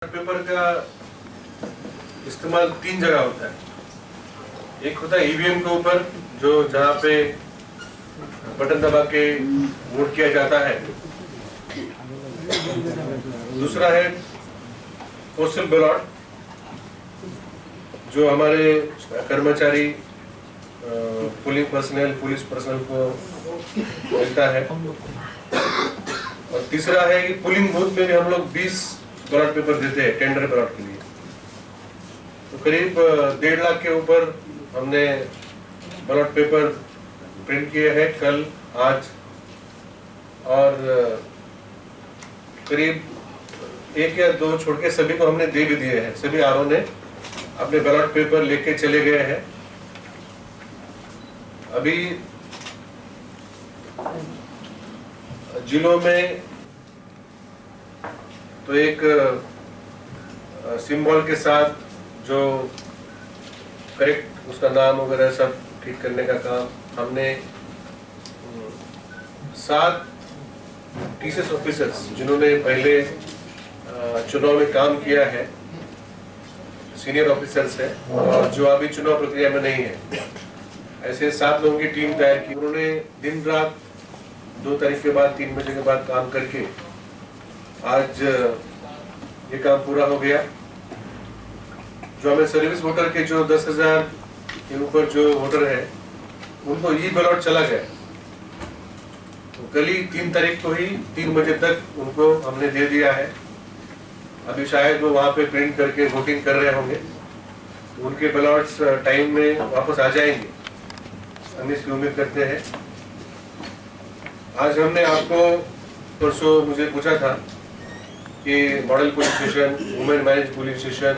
Paper का इस्तेमाल तीन जगह होता है। एक होता है ईवीएम के ऊपर, जो जहाँ पे बटन दबा के वोट किया जाता है। दूसरा है पोस्टल बैलट, जो हमारे कर्मचारी, पुलिस पर्सनल को मिलता है। और तीसरा है कि पोलिंग बूथ में भी हम लोग 20 बैलट पेपर देते हैं टेंडर बैलट के लिए। तो करीब 1.5 लाख के ऊपर हमने बैलट पेपर प्रिंट किए हैं कल, आज, और करीब 1 या 2 छोड़ के सभी को हमने दे भी दिए हैं। सभी आरओ ने अपने बैलट पेपर लेके चले गए हैं। अभी जिलों में तो एक सिंबल के साथ जो करेक्ट उसका नाम वगैरह सब ठीक करने का काम हमने 7 टीसीएस ऑफिसर्स जिन्होंने पहले चुनाव में काम किया है, सीनियर ऑफिसर्स है, और जो अभी चुनाव प्रक्रिया में नहीं है, ऐसे 7 लोगों की टीम तैयार की। उन्होंने दिन रात 2 तारीख के बाद 3 बजे के बाद काम करके आज ये काम पूरा हो गया। जो हमें सर्विस वोटर के जो 10,000 के ऊपर जो वोटर है, उनको ई बैलट चला गया। तो कल ही 3 तारीख को ही 3 बजे तक उनको हमने दे दिया है। अभी शायद वो वहाँ पे प्रिंट करके वोटिंग कर रहे होंगे, तो उनके बैलट्स टाइम में वापस आ जाएंगे, हम इसकी उम्मीद करते हैं। आज हमने आपको परसों मुझे पूछा था कि model polling station, women manage polling station,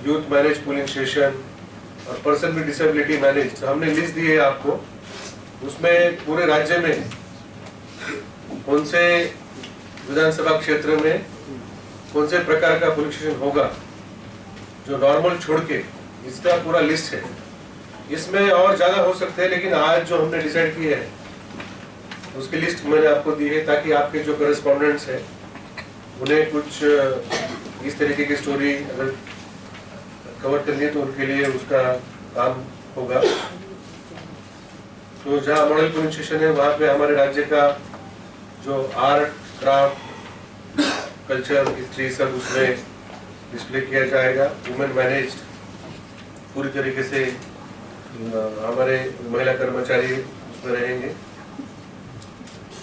youth manage polling station और पर्सन विद डिसेबिलिटी मैनेज, तो हमने लिस्ट दी है आपको। उसमें पूरे राज्य में कौन से विधानसभा क्षेत्र में कौन से प्रकार का पोलिंग स्टेशन होगा, जो नॉर्मल छोड़ के, इसका पूरा लिस्ट है। इसमें और ज्यादा हो सकते हैं, लेकिन आज जो हमने डिसाइड किया है उसकी लिस्ट मैंने आपको दी है, ताकि आपके जो करेस्पॉन्डेंट्स हैं उन्हें कुछ इस तरीके की स्टोरी अगर कवर करनी है तो उनके लिए उसका काम होगा। तो जहाँ मॉडल पोलिंग स्टेशन है, वहाँ पे हमारे राज्य का जो आर्ट, क्राफ्ट, कल्चर, हिस्ट्री सब उसमें डिस्प्ले किया जाएगा। वुमेन मैनेज्ड पूरी तरीके से हमारे महिला कर्मचारी उसमें रहेंगे।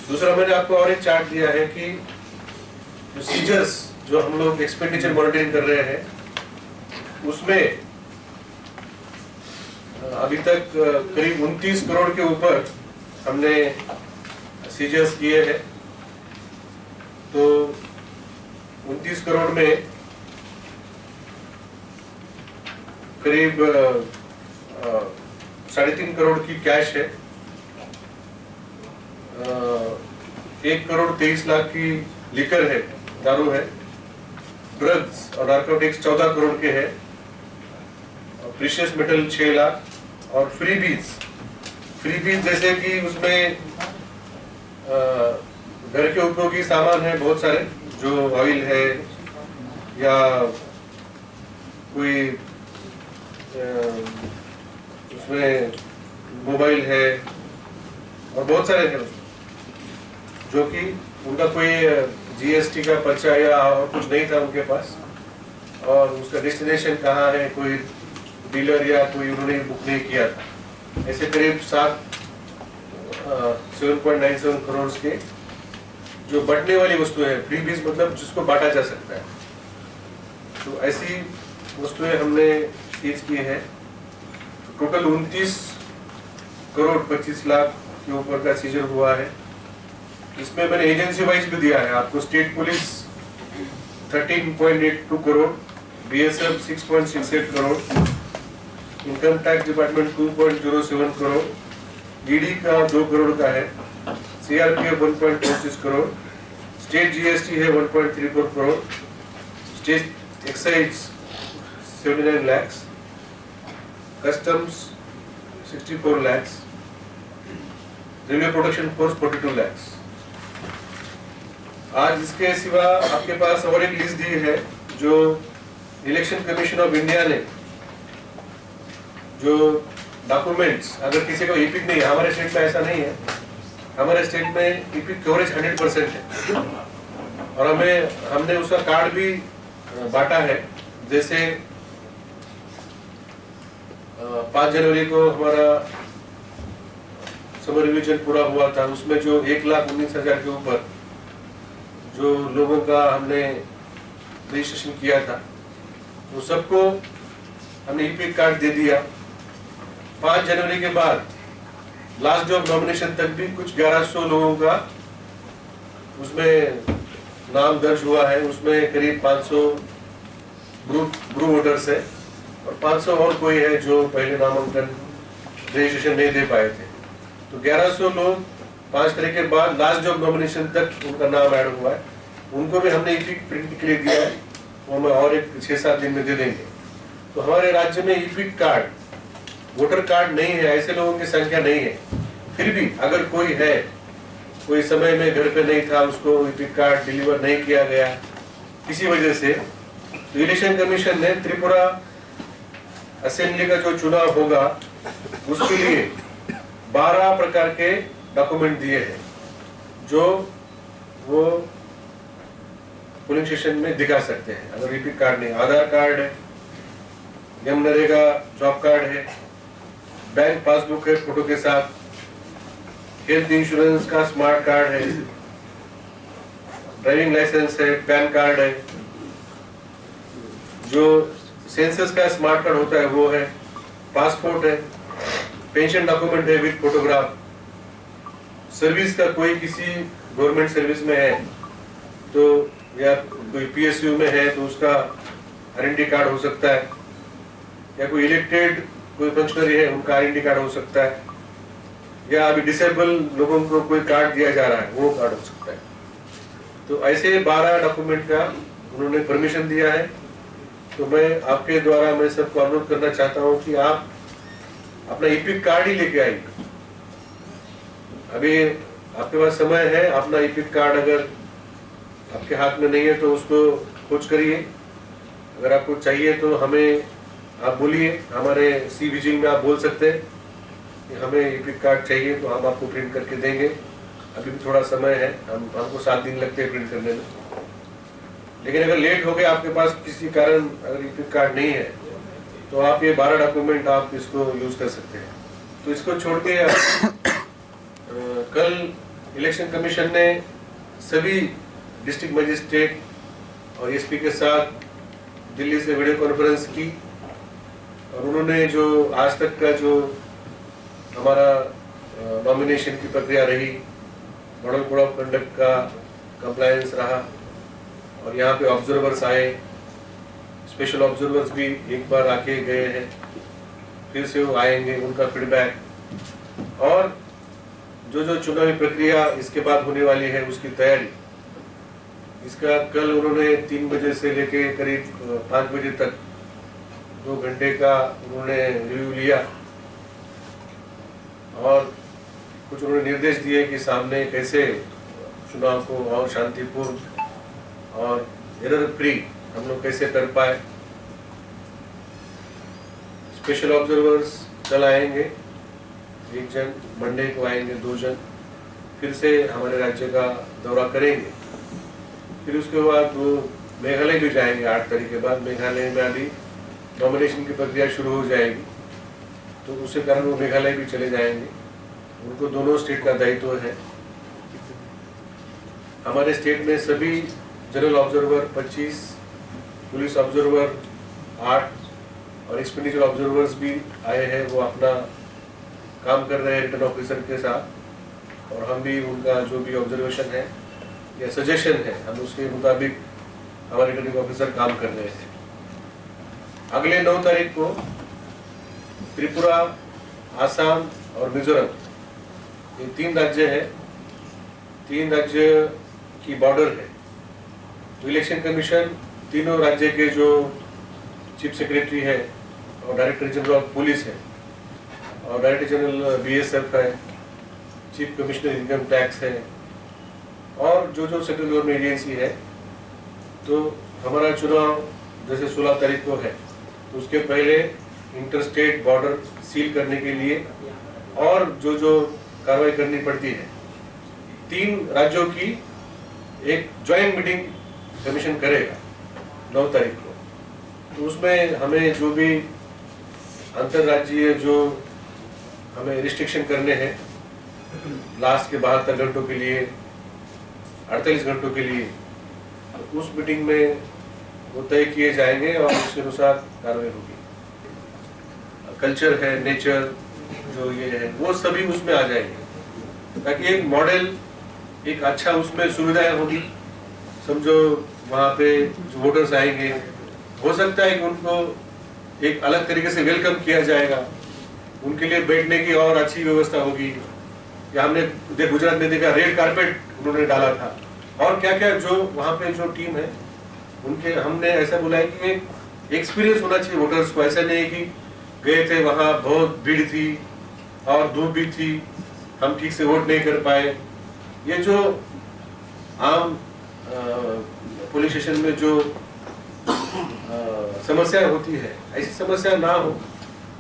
दूसरा मैंने आपको और एक चार्ट दिया है कि जो सीजर्स जो हम लोग एक्सपेंडिचर मॉनिटरिंग कर रहे हैं, उसमें अभी तक करीब 29 करोड़ के ऊपर हमने सीजर्स किए हैं। तो 29 करोड़ में करीब 3.5 करोड़ की कैश है, 1 करोड़ 23 लाख की लिकर है, दारू है, ड्रग्स और नारकोटिक्स 14 करोड़ के है, प्रीशियस मेटल 6 लाख, और फ्री बीज जैसे कि उसमें घर के उपयोगी सामान है बहुत सारे, जो ऑयल है या कोई उसमें मोबाइल है, और बहुत सारे हैं जो कि उनका कोई जीएसटी का पर्चा या और कुछ नहीं था उनके पास, और उसका डेस्टिनेशन कहाँ है, कोई डीलर या कोई उन्होंने बुक नहीं किया था। ऐसे करीब 7.97 करोड़ के जो बंटने वाली वस्तुएं हैं, फ्री बीज मतलब जिसको बांटा जा सकता है, तो ऐसी वस्तुएं हमने सीज की है। टोटल 29 करोड़ 25 लाख के ऊपर का सीजर हुआ है। इसमें मैंने एजेंसी वाइज भी दिया है आपको। State police 13.82 crore, BSF 6.68 crore, income tax department 2.07 crore, ED का 2 करोड़ का है, सीआरपीएफ 1.46 करोड़, स्टेट जीएसटी है 1.34 crore, state excise 79 lakh, customs 64 lakh, railway protection force 42 lakh. आज इसके सिवा आपके पास और एक लिस्ट दी है जो इलेक्शन कमीशन ऑफ इंडिया ने जो डॉक्यूमेंट्स, अगर किसी को ईपिक नहीं, हमारे स्टेट में ऐसा नहीं है, हमारे स्टेट में ईपिक कवरेज 100% है और हमने उसका कार्ड भी बांटा है। जैसे 5 जनवरी को हमारा समर रिवीजन पूरा हुआ था, उसमें जो 1,19,000 के ऊपर जो लोगों का हमने रजिस्ट्रेशन किया था, वो सबको हमने ईपिक कार्ड दे दिया। 5 जनवरी के बाद लास्ट डे ऑफ नॉमिनेशन तक भी कुछ 1100 लोगों का उसमें नाम दर्ज हुआ है। उसमें करीब 500 ग्रुप वोटर्स है और 500 और कोई है जो पहले नामांकन रजिस्ट्रेशन नहीं दे पाए थे। तो 1100 लोग 5 तारीख के बाद लास्ट डे ऑफ नॉमिनेशन तक उनका नाम ऐड हुआ है। उनको भी हमने ईपिक प्रिंट के लिए दिया है, वो हमें और एक 6-7 दिन में दे देंगे। तो हमारे राज्य में ईपिक कार्ड, वोटर कार्ड नहीं है, ऐसे लोगों की संख्या नहीं है। फिर भी अगर कोई है, कोई समय में घर पे नहीं था, उसको ईपिक कार्ड डिलीवर नहीं किया गया किसी वजह से, तो इलेक्शन कमीशन ने त्रिपुरा असेंबली का जो चुनाव होगा उसके लिए 12 प्रकार के डॉक्यूमेंट दिए हैं जो वो पोलिंग स्टेशन में दिखा सकते हैं। अगर ईपिक कार्ड नहीं, आधार कार्ड है, मनरेगा जॉब कार्ड है, बैंक पासबुक है फोटो के साथ, हेल्थ इंश्योरेंस का स्मार्ट कार्ड है, ड्राइविंग लाइसेंस है, पैन कार्ड है, जो सेंसस का स्मार्ट कार्ड होता है वो है, पासपोर्ट है, पेंशन डॉक्यूमेंट है विद फोटोग्राफ, सर्विस का कोई किसी गवर्नमेंट सर्विस में है तो या कोई पीएसयू में है तो उसका आइडेंटिटी कार्ड हो सकता है, या कोई इलेक्टेड कोई फंक्शनरी है उनका आइडेंटिटी कार्ड हो सकता है, या अभी डिसेबल लोगों को कोई कार्ड दिया जा रहा है वो कार्ड हो सकता है। तो ऐसे 12 डॉक्यूमेंट का उन्होंने परमिशन दिया है। तो मैं आपके द्वारा मैं सबको अनुरोध करना चाहता हूं कि आप अपना ईपिक कार्ड ही लेके आइए। अभी आपके पास समय है, अपना ईपिक कार्ड अगर आपके हाथ में नहीं है तो उसको खोज करिए। अगर आपको चाहिए तो हमें आप बोलिए, हमारे सी विजिल में आप बोल सकते हैं कि हमें ईपिक कार्ड चाहिए, तो हम आपको प्रिंट करके देंगे। अभी भी थोड़ा समय है, हमको 7 दिन लगते हैं प्रिंट करने में। लेकिन अगर लेट हो गया, आपके पास किसी कारण अगर ईपिक कार्ड नहीं है तो आप ये 12 डॉक्यूमेंट आप इसको यूज कर सकते हैं। तो इसको छोड़ के कल इलेक्शन कमीशन ने सभी डिस्ट्रिक्ट मजिस्ट्रेट और एसपी के साथ दिल्ली से वीडियो कॉन्फ्रेंस की और उन्होंने जो आज तक का जो हमारा नॉमिनेशन की प्रक्रिया रही, मॉडल कोड ऑफ कंडक्ट का कंप्लायंस रहा और यहाँ पे ऑब्जर्वर्स आए, स्पेशल ऑब्जर्वर्स भी एक बार आके गए हैं, फिर से वो आएंगे, उनका फीडबैक और जो चुनावी प्रक्रिया इसके बाद होने वाली है उसकी तैयारी, इसका कल उन्होंने 3 बजे से लेके करीब 5 बजे तक 2 घंटे का उन्होंने रिव्यू लिया और कुछ उन्होंने निर्देश दिए कि सामने कैसे चुनाव को और शांतिपूर्ण और एरर फ्री हम लोग कैसे कर पाए। स्पेशल ऑब्जर्वर्स कल आएंगे, 1 जन, मंडे को आएंगे 2 जन, फिर से हमारे राज्य का दौरा करेंगे। फिर उसके बाद वो मेघालय भी जाएंगे 8 तारीख के बाद। मेघालय में अभी नॉमिनेशन की प्रक्रिया शुरू हो जाएगी, तो उसके कारण वो मेघालय भी चले जाएंगे। उनको दोनों स्टेट का दायित्व है। हमारे स्टेट में सभी जनरल ऑब्जर्वर 25, पुलिस ऑब्जर्वर 8 और एक्सपेंडिचर ऑब्जर्वर्स भी आए हैं। वो अपना काम कर रहे हैं रिटर्न ऑफिसर के साथ और हम भी उनका जो भी ऑब्जर्वेशन है या सजेशन है हम उसके मुताबिक हमारे रिटर्निंग ऑफिसर काम कर रहे हैं। अगले 9 तारीख को त्रिपुरा, आसाम और मिजोरम, ये 3 राज्य हैं, 3 राज्य की बॉर्डर है। तो इलेक्शन कमीशन तीनों राज्य के जो चीफ सेक्रेटरी है और डायरेक्टर जनरल ऑफ पुलिस है और डायरेक्टर जनरल बीएसएफ है, चीफ कमिश्नर इनकम टैक्स है और जो सेंट्रल गवर्नमेंट एजेंसी है, तो हमारा चुनाव जैसे 16 तारीख को है, तो उसके पहले इंटरस्टेट बॉर्डर सील करने के लिए और जो जो कार्रवाई करनी पड़ती है, 3 राज्यों की एक ज्वाइंट मीटिंग कमीशन करेगा 9 तारीख को। तो उसमें हमें जो भी अंतर्राज्यीय जो हमें रिस्ट्रिक्शन करने हैं लास्ट के 72 घंटों के लिए, 48 घंटों के लिए, तो उस मीटिंग में वो तय किए जाएंगे और उसके अनुसार कार्रवाई होगी। कल्चर है, नेचर जो ये है, वो सभी उसमें आ जाएंगे, ताकि एक मॉडल, एक अच्छा उसमें सुविधाएं होगी। समझो वहाँ पे जो वोटर्स आएंगे, हो सकता है कि उनको एक अलग तरीके से वेलकम किया जाएगा, उनके लिए बैठने की और अच्छी व्यवस्था होगी। या हमने गुजरात में देखा, रेड कारपेट उन्होंने डाला था, और क्या क्या जो वहाँ पे जो टीम है उनके, हमने ऐसा बोला है कि एक एक्सपीरियंस होना चाहिए वोटर्स को। ऐसा नहीं है कि गए थे वहाँ बहुत भीड़ थी और धूप भी थी, हम ठीक से वोट नहीं कर पाए। ये जो आम पुलिस स्टेशन में जो समस्या होती है, ऐसी समस्या ना हो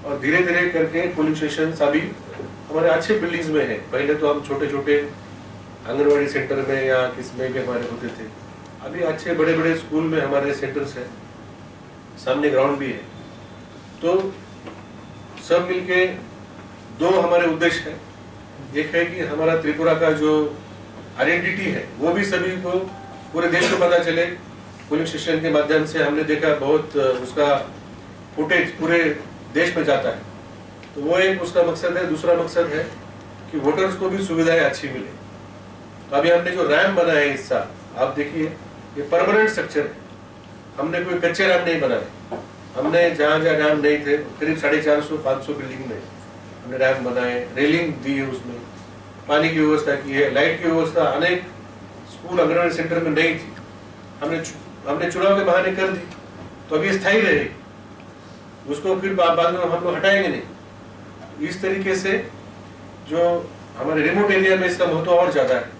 और धीरे धीरे करके पुलिस स्टेशन अभी हमारे अच्छे बिल्डिंग्स में है। पहले तो हम छोटे छोटे आंगनवाड़ी सेंटर में या किस में भी हमारे होते थे, अभी अच्छे बड़े बड़े स्कूल में हमारे सेंटर्स हैं, सामने ग्राउंड भी है। तो सब मिलके 2 हमारे उद्देश्य है। एक है कि हमारा त्रिपुरा का जो आइडेंटिटी है वो भी सभी को, पूरे देश को पता चले। पुलिस स्टेशन के माध्यम से हमने देखा बहुत उसका फुटेज पूरे देश में जाता है, तो वो एक उसका मकसद है। दूसरा मकसद है कि वोटर्स को भी सुविधाएं अच्छी मिले। अभी हमने जो रैम बनाया है इस साल, आप देखिए ये परमानेंट स्ट्रक्चर है, हमने कोई कच्चे रैम नहीं बनाए। हमने जहाँ जहाँ रैम नहीं थे, करीब 450-500 बिल्डिंग में हमने रैम बनाए, रेलिंग दी है, उसमें पानी की व्यवस्था की है, लाइट की व्यवस्था अनेक स्कूल आंगनवाड़ी सेंटर में नहीं थी, हमने चुनाव के बहाने कर दी, तो अभी स्थायी रहेगी, उसको फिर बाद में हम लोग हटाएंगे नहीं। इस तरीके से जो हमारे रिमोट एरिया में इसका महत्व और ज्यादा है।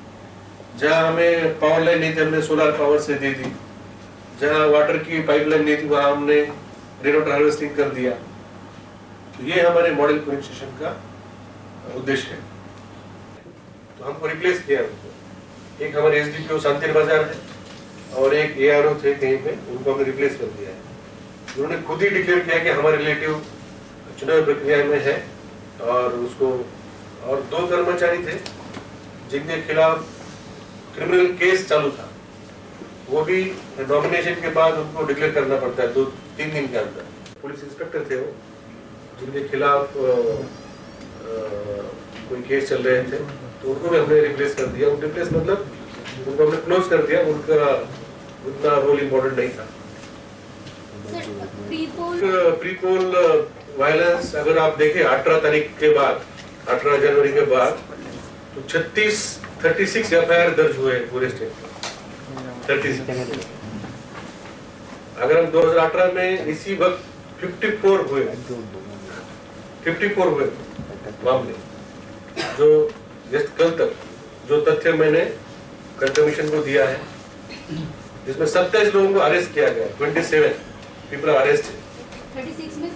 जहाँ हमें पावर लाइन नहीं थी, हमने सोलर पावर से दे दी। जहाँ वाटर की पाइपलाइन नहीं थी, वहाँ हमने रेन वाटर हार्वेस्टिंग कर दिया। तो ये हमारे मॉडल पुलिस स्टेशन का उद्देश्य है। तो हमको रिप्लेस किया उनको। एक हमारे एसडीपीओ शांतिर बाजार है और एक एआरओ थे कहीं पे, उनको हमने रिप्लेस कर दिया है। उन्होंने खुद ही डिक्लेयर किया कि हमारे रिलेटिव चुनाव प्रक्रिया में है, और उसको और 2 कर्मचारी थे जिनके खिलाफ क्रिमिनल केस चालू था, वो भी नॉमिनेशन के बाद उनको डिक्लेयर करना पड़ता है 2-3 दिन के अंदर। पुलिस इंस्पेक्टर थे वो, जिनके खिलाफ कोई केस चल रहे थे, तो उनको भी हमने रिप्लेस कर दिया। रिप्लेस मतलब उनको हमने क्लोज कर दिया, उनका उतना रोल इम्पोर्टेंट नहीं था। प्री पोल वायलेंस अगर आप देखें 18 तारीख के बाद, 18 जनवरी के बाद, तो 36 एफआईआर दर्ज हुए पूरे स्टेट में। 36। अगर हम 2018 में इसी वक्त 54 हुए मामले, जो जस्ट कल तक जो तथ्य मैंने कमीशन को दिया है, जिसमें 27 लोगों को अरेस्ट किया गया, 27 पीपल अरेस्ट। 36 में